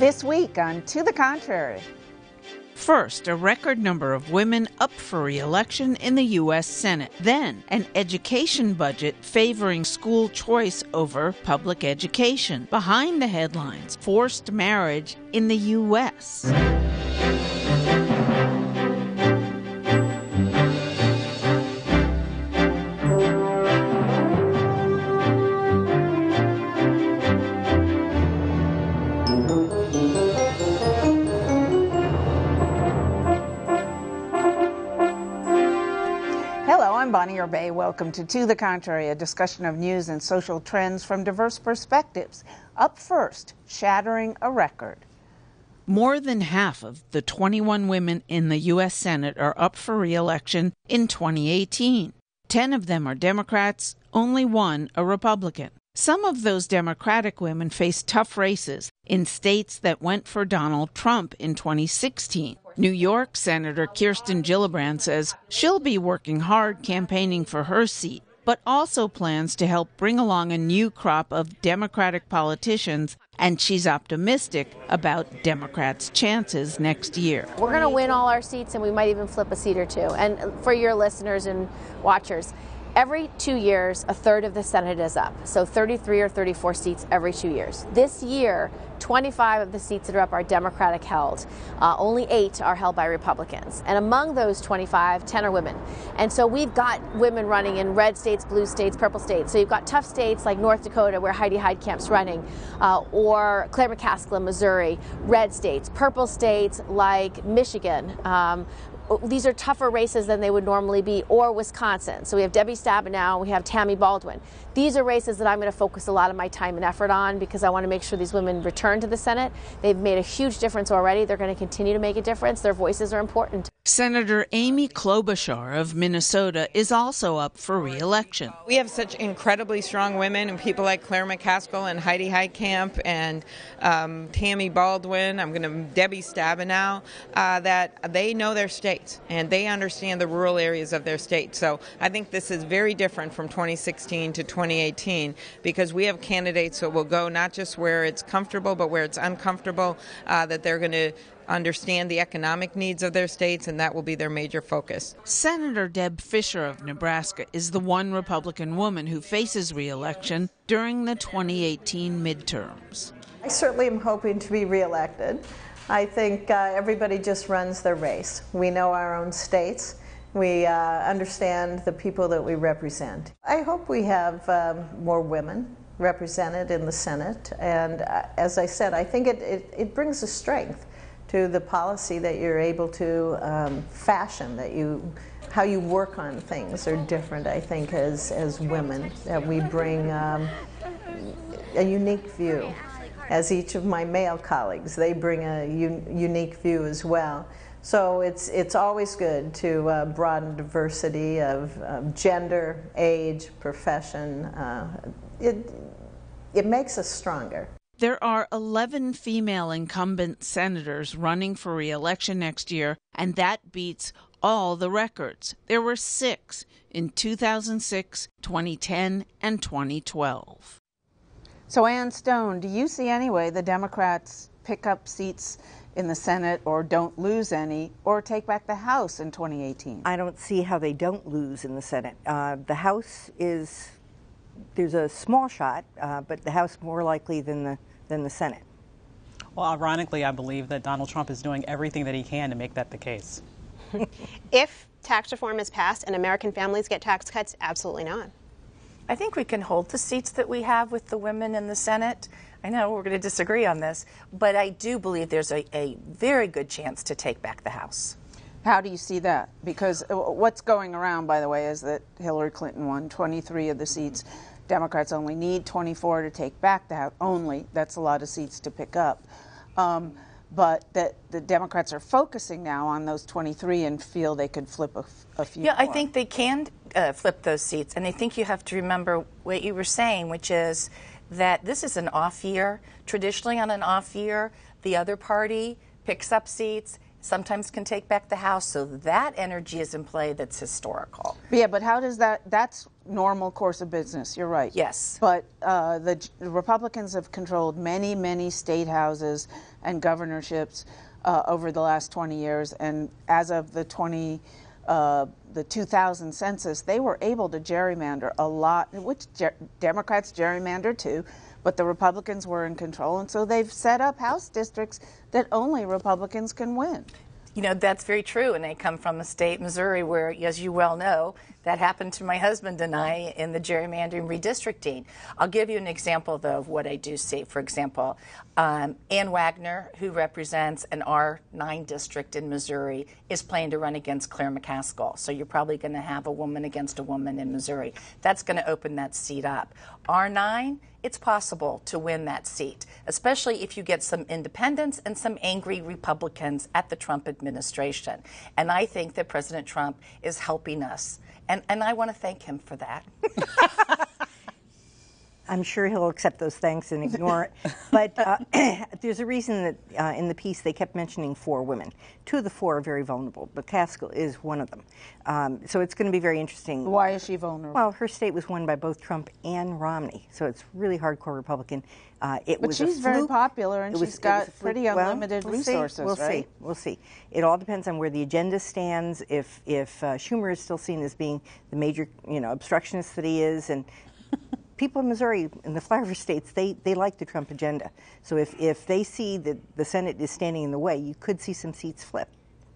This week on To the Contrary. First, a record number of women up for re-election in the U.S. Senate. Then, an education budget favoring school choice over public education. Behind the headlines, forced marriage in the U.S. Bay. Welcome to the Contrary, a discussion of news and social trends from diverse perspectives. Up first, shattering a record. More than half of the 21 women in the U.S. Senate are up for re-election in 2018. 10 of them are Democrats, only one a Republican. Some of those Democratic women face tough races in states that went for Donald Trump in 2016. New York Senator Kirsten Gillibrand says she'll be working hard campaigning for her seat, but also plans to help bring along a new crop of Democratic politicians, and she's optimistic about Democrats' chances next year. We're going to win all our seats, and we might even flip a seat or two. And for your listeners and watchers, every 2 years, a third of the Senate is up. So 33 or 34 seats every 2 years. This year, 25 of the seats that are up are Democratic held. Only 8 are held by Republicans. And among those 25, 10 are women. And so we've got women running in red states, blue states, purple states. So you've got tough states like North Dakota, where Heidi Heitkamp's running, or Claire McCaskill in Missouri, red states, purple states like Michigan. These are tougher races than they would normally be, or Wisconsin. So we have Debbie Stabenow, we have Tammy Baldwin. These are races that I'm going to focus a lot of my time and effort on because I want to make sure these women return to the Senate. They've made a huge difference already. They're going to continue to make a difference. Their voices are important. Senator Amy Klobuchar of Minnesota is also up for re-election. We have such incredibly strong women and people like Claire McCaskill and Heidi Heitkamp and Tammy Baldwin, Debbie Stabenow, that they know their states and they understand the rural areas of their state. So I think this is very different from 2016 to 2018 because we have candidates that will go not just where it's comfortable but where it's uncomfortable, that they're going to understand the economic needs of their states, and that will be their major focus. Senator Deb Fischer of Nebraska is the one Republican woman who faces re-election during the 2018 midterms. I certainly am hoping to be re-elected. I think everybody just runs their race. We know our own states. We understand the people that we represent. I hope we have more women represented in the Senate, and as I said, I think it brings a strength to the policy that you're able to fashion, how you work on things are different, I think, as women, that we bring a unique view. As each of my male colleagues, they bring a unique view as well. So it's always good to broaden diversity of gender, age, profession. It makes us stronger. There are 11 female incumbent senators running for re-election next year, and that beats all the records. There were 6 in 2006, 2010, and 2012. So, Ann Stone, do you see any way the Democrats pick up seats in the Senate or don't lose any or take back the House in 2018? I don't see how they don't lose in the Senate. The House there's a small shot, but the House more likely than the Senate. Well, ironically, I believe that Donald Trump is doing everything that he can to make that the case. If tax reform is passed and American families get tax cuts, absolutely not. I think we can hold the seats that we have with the women in the Senate. I know we're going to disagree on this, but I do believe there's a very good chance to take back the House. How do you see that? Because what's going around, by the way, is that Hillary Clinton won 23 of the seats. Democrats only need 24 to take back the House. Only. That's a lot of seats to pick up. But that the Democrats are focusing now on those 23 and feel they could flip a few more. I think they can flip those seats. And I think you have to remember what you were saying, which is that this is an off year. Traditionally on an off year, the other party picks up seats. sometimes can take back the House. So that energy is in play that's historical. Yeah, but how does that's normal course of business, you're right. Yes. But the Republicans have controlled many, many state houses and governorships over the last 20 years, and as of the 2000 census, they were able to gerrymander a lot, which Democrats gerrymandered too, but the Republicans were in control, and so they've set up House districts that only Republicans can win. You know, that's very true, and I come from a state, Missouri, where, as you well know, that happened to my husband and I in the gerrymandering redistricting. I'll give you an example, though, of what I do see. For example, Ann Wagner, who represents an R9 district in Missouri, is planning to run against Claire McCaskill. So you're probably going to have a woman against a woman in Missouri. That's going to open that seat up. R9, it's possible to win that seat, especially if you get some independents and some angry Republicans at the Trump administration. And I think that President Trump is helping us. And I want to thank him for that. I'm sure he'll accept those thanks and ignore it. But there's a reason that in the piece they kept mentioning 4 women. 2 of the 4 are very vulnerable, but McCaskill is one of them. So it's going to be very interesting. Why is she vulnerable? Well, her state was won by both Trump and Romney, so it's really hardcore Republican. But she's very popular, and she's got pretty unlimited resources, right? We'll see. It all depends on where the agenda stands. If Schumer is still seen as being the major, obstructionist that he is, and people in Missouri, in the flyover states, they like the Trump agenda. So if they see that the Senate is standing in the way, you could see some seats flip.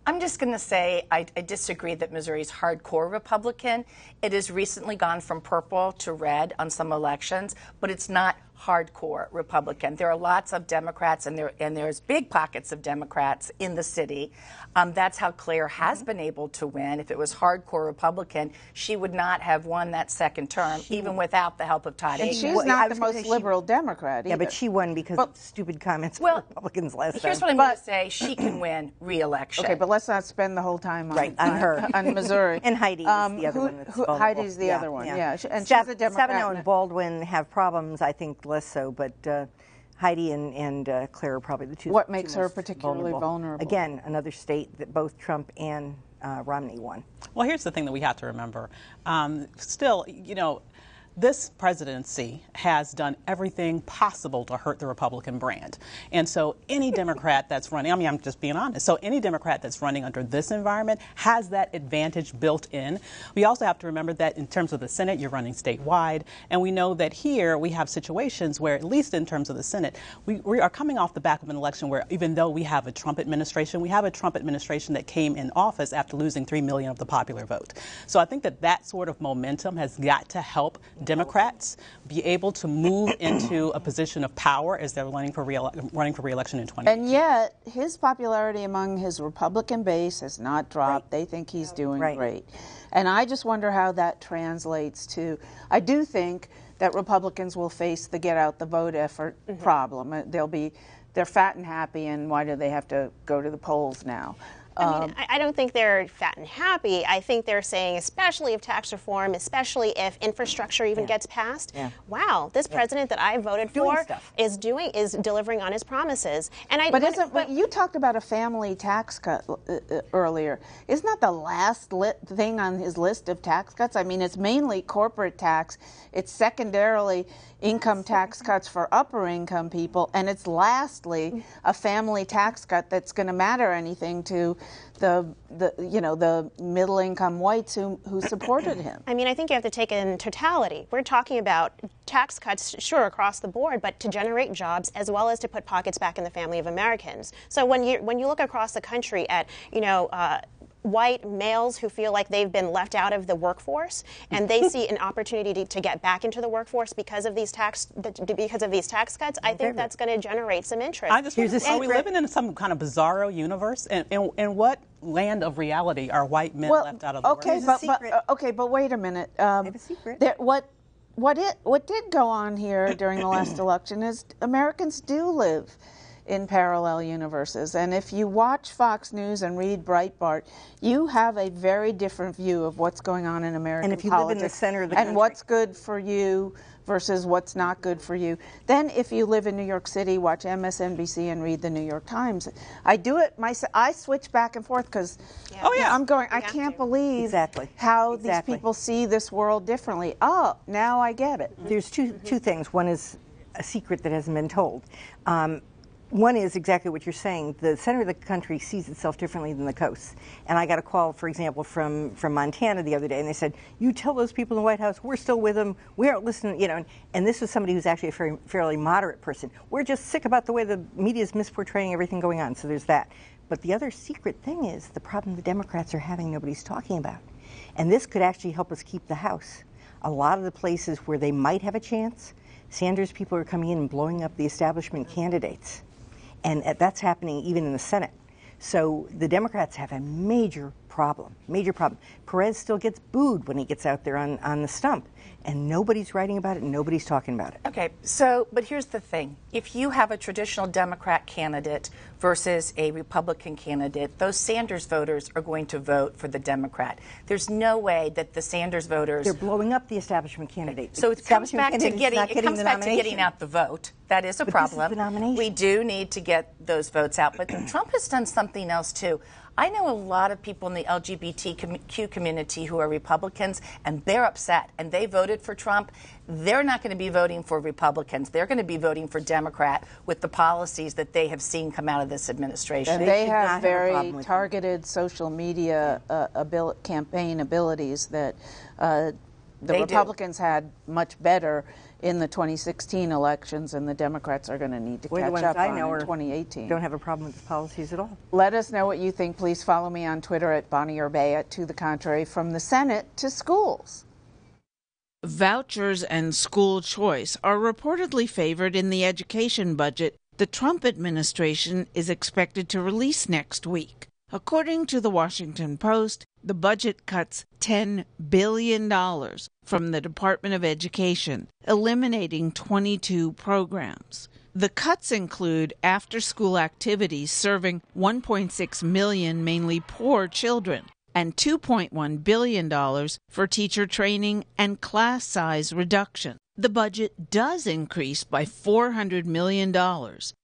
I'm just going to say I disagree that Missouri's hardcore Republican. It has recently gone from purple to red on some elections, but it's not hardcore Republican. There are lots of Democrats, and there's big pockets of Democrats in the city. That's how Claire has been able to win. If it was hardcore Republican, she would not have won that second term, even without the help of Todd And Akin. she's not the most liberal Democrat either. Yeah, but she won because of stupid comments from Republicans last time. Here's what I'm going to say. She can win re-election. Okay, but let's not spend the whole time on her. On Missouri. And Heidi is the other one that's vulnerable. Heidi's the other one, yeah. And she's a Democrat. Stabenow and Baldwin have problems, I think, less so, but Heidi and Claire are probably the two. What makes her particularly vulnerable? Again, another state that both Trump and Romney won. Well, here's the thing that we have to remember. Still, this presidency has done everything possible to hurt the Republican brand. And so any Democrat that's running, I'm just being honest, so any Democrat that's running under this environment has that advantage built in. We also have to remember that in terms of the Senate, you're running statewide. And we know that here we have situations where, at least in terms of the Senate, we are coming off the back of an election where, even though we have a Trump administration, we have a Trump administration that came in office after losing 3 million of the popular vote. So I think that sort of momentum has got to help Democrats be able to move into a position of power as they're running for re-election in 2020. And yet, his popularity among his Republican base has not dropped. Right. They think he's doing great. And I just wonder how that translates to, I do think that Republicans will face the get out the vote effort problem. They're fat and happy, and why do they have to go to the polls now? I don't think they're fat and happy. I think they're saying, especially if tax reform, especially if infrastructure even gets passed, wow, this president that I voted for is delivering on his promises. And but you talked about a family tax cut earlier. Isn't that the last thing on his list of tax cuts? I mean, it's mainly corporate tax. It's secondarily income tax cuts for upper income people, and it's lastly a family tax cut that's going to matter anything to the middle income whites who supported him. I mean, I think you have to take it in totality. We're talking about tax cuts, sure, across the board, but to generate jobs as well as to put pockets back in the family of Americans. So when you look across the country at white males who feel like they've been left out of the workforce, and they see an opportunity to get back into the workforce because of these tax cuts, I think that's going to generate some interest. Are we living in some kind of bizarro universe? And what land of reality are white men left out of the workforce? Okay, but wait a minute. What did go on here during the last election is Americans do live in parallel universes. And if you watch Fox News and read Breitbart, you have a very different view of what's going on in American politics. And if you live in the center of the country. And what's good for you versus what's not good for you. Then if you live in New York City, watch MSNBC and read the New York Times. I do it myself. I switch back and forth because I'm going, I can't believe how these people see this world differently. Oh, now I get it. There's two things. One is a secret that hasn't been told. One is exactly what you're saying. The center of the country sees itself differently than the coast. And I got a call, for example, from Montana the other day, and they said, you tell those people in the White House, we're still with them, we aren't listening, you know. And this was somebody who's actually a fairly moderate person. We're just sick about the way the media is misportraying everything going on, so there's that. But the other secret thing is the problem the Democrats are having nobody's talking about. And this could actually help us keep the House. A lot of the places where they might have a chance, Sanders people are coming in and blowing up the establishment candidates. And that's happening even in the Senate. So the Democrats have a major problem, major problem. Perez still gets booed when he gets out there on the stump. And nobody's writing about it, and nobody's talking about it. Okay, but here's the thing. If you have a traditional Democrat candidate versus a Republican candidate, those Sanders voters are going to vote for the Democrat. There's no way that the Sanders voters... They're blowing up the establishment candidate. So it comes back to getting out the vote. That is a problem. This is the nomination. We do need to get those votes out. But Trump has done something else, too. I know a lot of people in the LGBTQ community who are Republicans, and they're upset, and they voted for Trump. They're not going to be voting for Republicans. They're going to be voting for Democrat with the policies that they have seen come out of this administration. And they have very targeted social media campaign abilities that the Republicans had much better in the 2016 elections, and the Democrats are going to need to catch up on in 2018. Don't have a problem with the policies at all. Let us know what you think. Please follow me on Twitter at Bonnie or Bay at To the Contrary. From the Senate to schools. Vouchers and school choice are reportedly favored in the education budget the Trump administration is expected to release next week. According to the Washington Post, the budget cuts $10 billion from the Department of Education, eliminating 22 programs. The cuts include after-school activities serving 1.6 million mainly poor children and $2.1 billion for teacher training and class size reduction. The budget does increase by $400 million,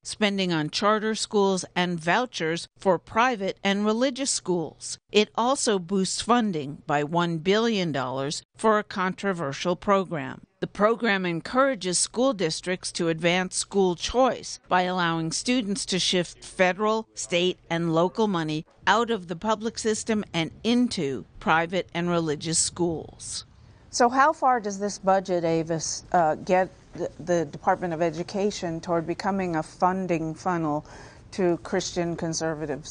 spending on charter schools and vouchers for private and religious schools. It also boosts funding by $1 billion for a controversial program. The program encourages school districts to advance school choice by allowing students to shift federal, state, and local money out of the public system and into private and religious schools. So how far does this budget, Avis, get the Department of Education toward becoming a funding funnel to Christian conservative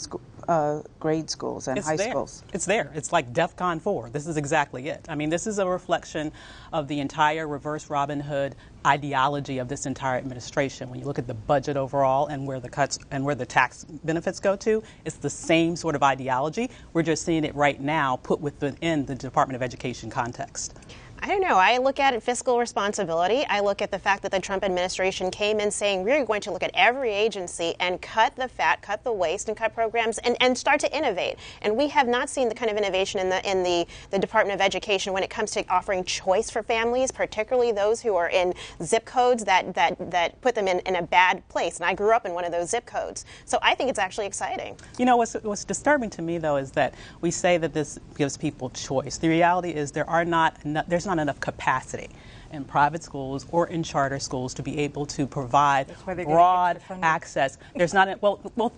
grade schools and high schools? It's there. It's like DEFCON 4. This is exactly it. I mean, this is a reflection of the entire reverse Robin Hood ideology of this entire administration. When you look at the budget overall and where the cuts and where the tax benefits go to, it's the same sort of ideology. We're just seeing it right now put within the Department of Education context. I don't know. I look at it fiscal responsibility. I look at the fact that the Trump administration came in saying we're going to look at every agency and cut the fat, cut the waste, and cut programs and start to innovate. And we have not seen the kind of innovation in the Department of Education when it comes to offering choice for families, particularly those who are in zip codes that put them in a bad place. And I grew up in one of those zip codes. So I think it's actually exciting. You know, what's disturbing to me, though, is that we say that this gives people choice. The reality is there's not enough capacity in private schools or in charter schools to be able to provide broad access. There's not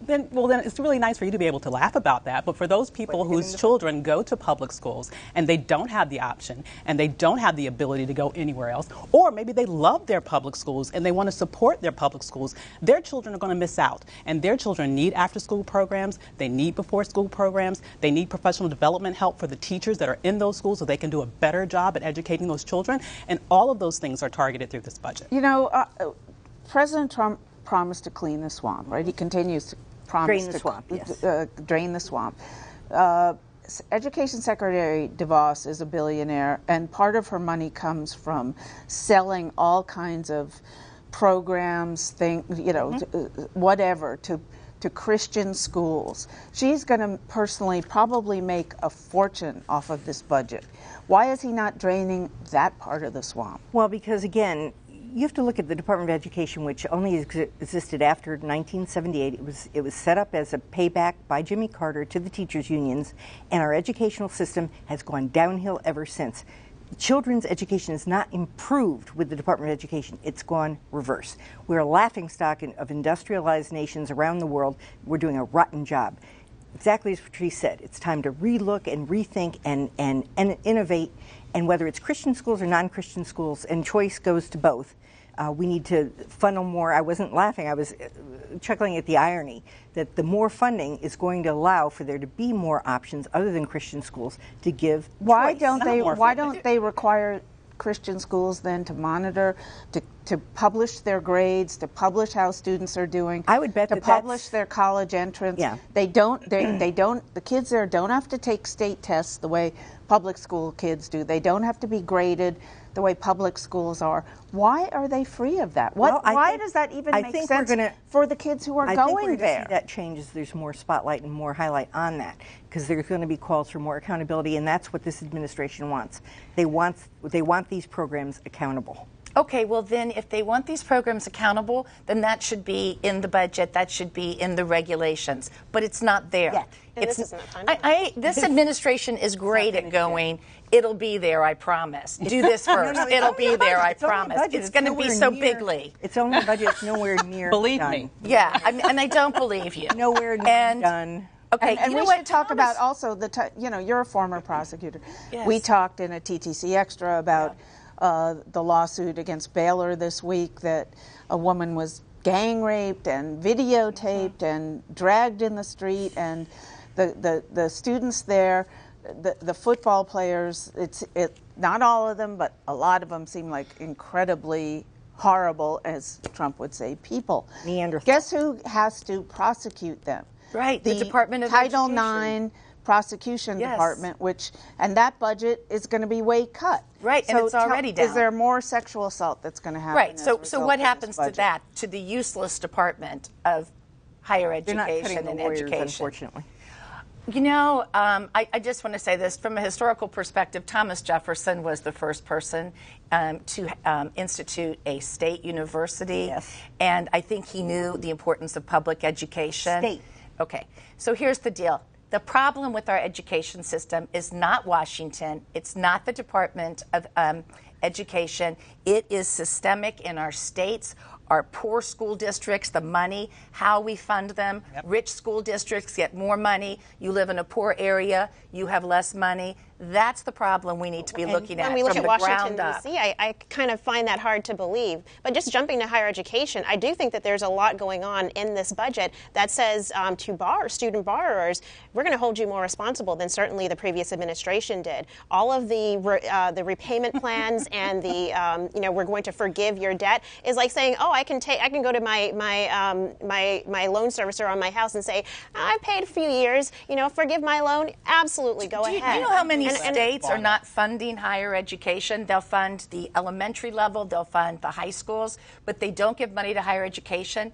then it's really nice for you to be able to laugh about that, but for those people whose children go to public schools and they don't have the option and they don't have the ability to go anywhere else, or maybe they love their public schools and they want to support their public schools, their children are going to miss out. And their children need after-school programs, they need before-school programs, they need professional development help for the teachers that are in those schools so they can do a better job at educating those children. And all of those things are targeted through this budget. You know, President Trump promised to clean the swamp, right? He continues to promise drain the swamp. Yes. Drain the swamp. Education Secretary DeVos is a billionaire, and part of her money comes from selling all kinds of programs, whatever, to to Christian schools. She's going to personally probably make a fortune off of this budget. Why is he not draining that part of the swamp? Well, because again, you have to look at the Department of Education, which only existed after 1978. It was set up as a payback by Jimmy Carter to the teachers' unions, and our educational system has gone downhill ever since. Children's education is not improved with the Department of Education. It's gone reverse. We're a laughingstock of industrialized nations around the world. We're doing a rotten job. Exactly as Patrice said, it's time to relook and rethink and innovate. And whether it's Christian schools or non-Christian schools, and choice goes to both, we need to funnel more. I wasn't laughing. I was chuckling at the irony that the more funding is going to allow for there to be more options other than Christian schools to give Why choice. don't they require Christian schools then to monitor, to publish their grades, to publish how students are doing? I would bet to publish their college entrance. Yeah. They don't. The kids there don't have to take state tests the way public school kids do. They don't have to be graded the way public schools are. Why are they free of that? Why does that even make sense for the kids who are going there? I think we're going to see that change as there's more spotlight and more highlight on that, because there's going to be calls for more accountability, and that's what this administration wants. They want these programs accountable. Okay, well then if they want these programs accountable, then that should be in the budget, that should be in the regulations, but it's not there. Yeah. This administration is great at going, it'll be there, I promise. Do this first, it'll be there, I promise. It's going to be so bigly. It's only budget, it's nowhere near Believe done. me. Yeah, and I don't believe you. Nowhere near done. Okay, and we should talk about also you're a former prosecutor. Yes. We talked in a TTC Extra about the lawsuit against Baylor this week, that a woman was gang raped and videotaped and dragged in the street, and the students there, the football players, not all of them, but a lot of them seem like incredibly horrible, as Trump would say, people. Neanderthals. Guess who has to prosecute them? Right, the Department of Title Education. IX prosecution department, and that budget is going to be way cut. Right, and it's already down. Is there more sexual assault that's going to happen? Right, so what happens to that, to the useless Department of Higher Education They're not cutting and the lawyers, Education? unfortunately. You know, I just want to say this. From a historical perspective, Thomas Jefferson was the first person to institute a state university. Yes. And I think he knew the importance of public education. State. Okay, so here's the deal. The problem with our education system is not Washington. It's not the Department of Education. It is systemic in our states. Our poor school districts, the money, how we fund them. Yep. Rich school districts get more money. You live in a poor area, you have less money. That's the problem we need to be looking at. When we look at Washington, D.C., I kind of find that hard to believe. But just jumping to higher education, I do think that there's a lot going on in this budget that says to student borrowers, we're going to hold you more responsible than certainly the previous administration did. All of the repayment plans and the we're going to forgive your debt is like saying, oh, I can go to my loan servicer on my house and say, I've paid a few years, forgive my loan. Absolutely, go ahead. Do you know how many states are not funding higher education? They'll fund the elementary level, they'll fund the high schools, but they don't give money to higher education.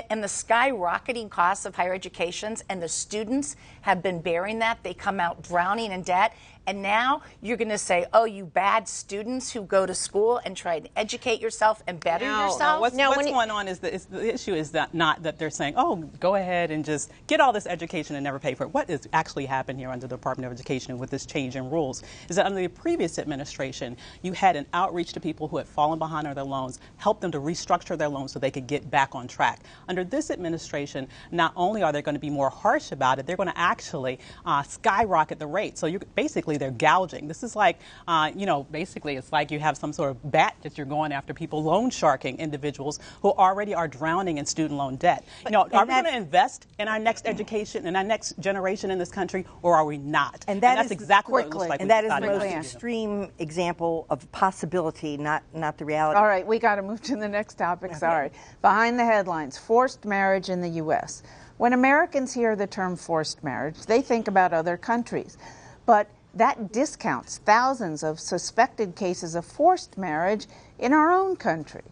And the skyrocketing costs of higher educations, and the students have been bearing that. They come out drowning in debt. And now you're going to say, oh, you bad students who go to school and try to educate yourself and better yourself? What's going on is the issue is that not that they're saying, oh, go ahead and just get all this education and never pay for it. What has actually happened here under the Department of Education with this change in rules is that under the previous administration, you had an outreach to people who had fallen behind on their loans, help them to restructure their loans so they could get back on track. Under this administration, not only are they going to be more harsh about it, they're going to actually skyrocket the rate. So they're gouging. This is like, basically it's like you have some sort of bat that you're going after people, loan sharking individuals who already are drowning in student loan debt. Are we going to invest in our next education and our next generation in this country, or are we not? And that's exactly what it looks like. And that is the most extreme example of possibility, not the reality. All right, we got to move to the next topic. Okay. Sorry. Behind the headlines, forced marriage in the U.S. When Americans hear the term forced marriage, they think about other countries. But that discounts thousands of suspected cases of forced marriage in our own country.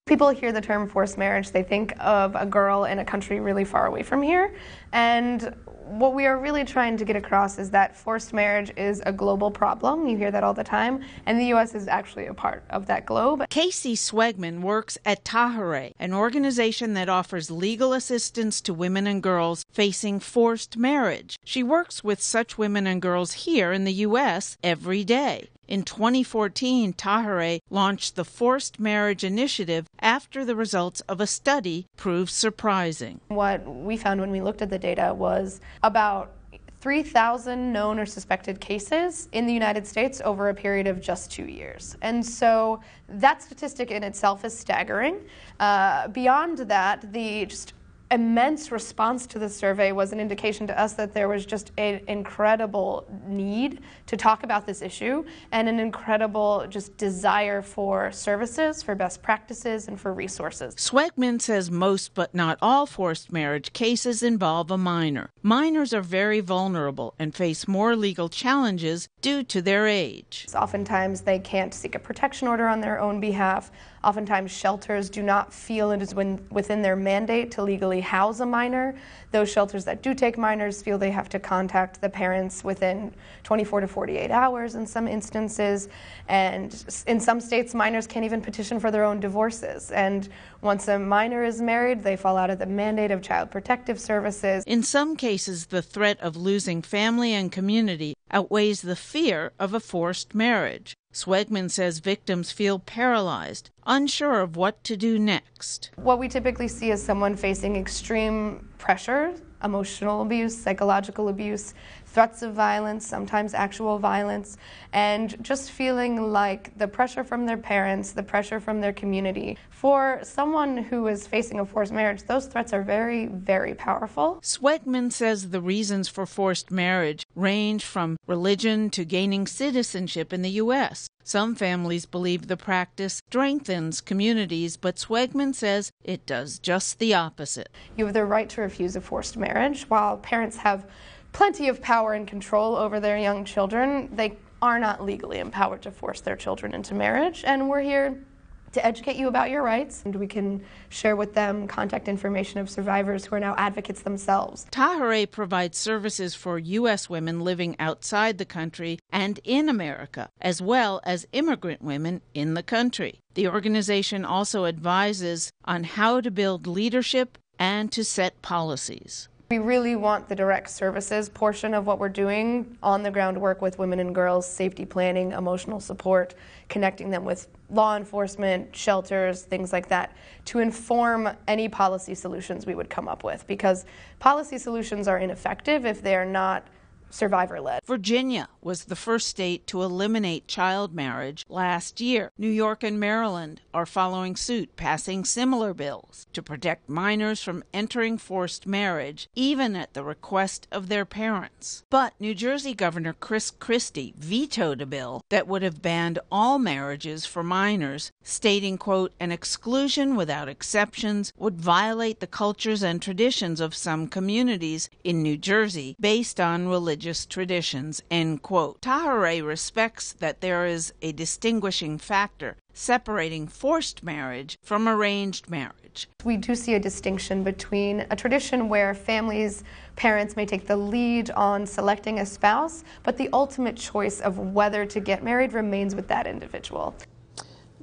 People hear the term forced marriage, they think of a girl in a country really far away from here, and what we are really trying to get across is that forced marriage is a global problem. You hear that all the time, and the U.S. is actually a part of that globe. Casey Swegman works at Tahare, an organization that offers legal assistance to women and girls facing forced marriage. She works with such women and girls here in the U.S. every day. In 2014, Tahare launched the Forced Marriage Initiative after the results of a study proved surprising. What we found when we looked at the data was about 3,000 known or suspected cases in the United States over a period of just 2 years. And so that statistic in itself is staggering. Beyond that, the just immense response to the survey was an indication to us that there was just an incredible need to talk about this issue and an incredible just desire for services, for best practices, and for resources. Swegman says most but not all forced marriage cases involve a minor. Minors are very vulnerable and face more legal challenges due to their age. Oftentimes they can't seek a protection order on their own behalf. Oftentimes shelters do not feel it is within their mandate to legally house a minor. Those shelters that do take minors feel they have to contact the parents within 24 to 48 hours in some instances. And in some states, minors can't even petition for their own divorces. And once a minor is married, they fall out of the mandate of Child Protective Services. In some cases, the threat of losing family and community outweighs the fear of a forced marriage. Swegman says victims feel paralyzed, unsure of what to do next. What we typically see is someone facing extreme pressure, emotional abuse, psychological abuse, threats of violence, sometimes actual violence, and just feeling like the pressure from their parents, the pressure from their community. For someone who is facing a forced marriage, those threats are very, very powerful. Swegman says the reasons for forced marriage range from religion to gaining citizenship in the U.S. Some families believe the practice strengthens communities, but Swegman says it does just the opposite. You have the right to refuse a forced marriage. While parents have plenty of power and control over their young children, they are not legally empowered to force their children into marriage, and we're here to educate you about your rights, and we can share with them contact information of survivors who are now advocates themselves. Tahare provides services for U.S. women living outside the country and in America, as well as immigrant women in the country. The organization also advises on how to build leadership and to set policies. We really want the direct services portion of what we're doing, on-the-ground work with women and girls, safety planning, emotional support, connecting them with law enforcement, shelters, things like that, to inform any policy solutions we would come up with, because policy solutions are ineffective if they are not survivor-led. Virginia was the first state to eliminate child marriage last year. New York and Maryland are following suit, passing similar bills to protect minors from entering forced marriage, even at the request of their parents. But New Jersey Governor Chris Christie vetoed a bill that would have banned all marriages for minors, stating, quote, an exclusion without exceptions would violate the cultures and traditions of some communities in New Jersey based on religious traditions, end quote. Tahare respects that there is a distinguishing factor separating forced marriage from arranged marriage. We do see a distinction between a tradition where families, parents may take the lead on selecting a spouse, but the ultimate choice of whether to get married remains with that individual.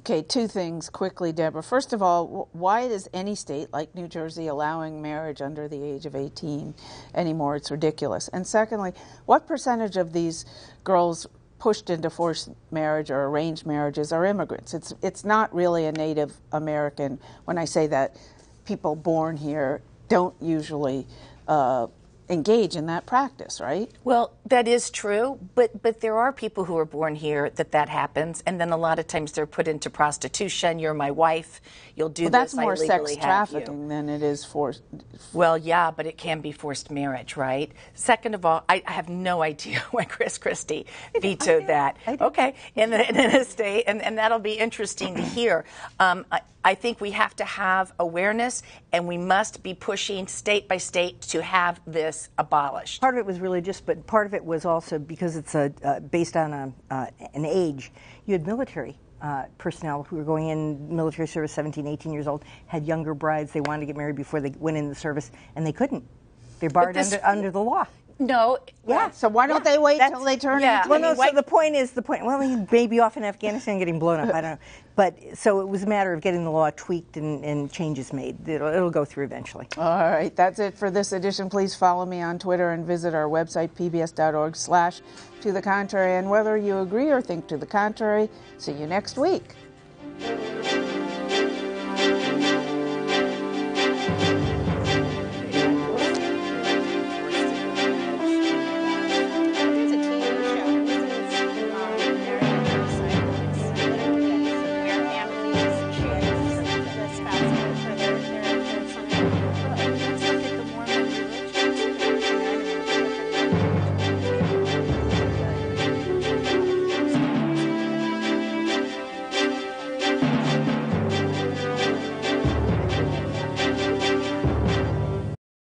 Okay, two things quickly, Deborah. First of all, why is any state like New Jersey allowing marriage under the age of 18 anymore? It's ridiculous. And secondly, what percentage of these girls pushed into forced marriage or arranged marriages are immigrants? It's not really a Native American. When I say that, people born here don't usually engage in that practice, right? Well, that is true, but there are people who are born here that happens, and then a lot of times they're put into prostitution. You're my wife. You'll do this. That's more I legally sex trafficking than it is forced. Well, yeah, but it can be forced marriage, right? Second of all, I have no idea why Chris Christie vetoed that. Okay, in a state, and that'll be interesting to hear. I think we have to have awareness, and we must be pushing state by state to have this abolished. Part of it was religious, but part of it was also because it's based on an age. You had military personnel who were going in military service, 17, 18 years old, had younger brides. They wanted to get married before they went in the service, and they couldn't. They're barred under the law. No. Yeah. So why don't they wait till they turn 18? Well, no, so the point, well, he may be off in Afghanistan getting blown up. I don't know. But so it was a matter of getting the law tweaked and changes made. It'll go through eventually. All right. That's it for this edition. Please follow me on Twitter and visit our website, pbs.org/to the contrary. And whether you agree or think to the contrary, see you next week.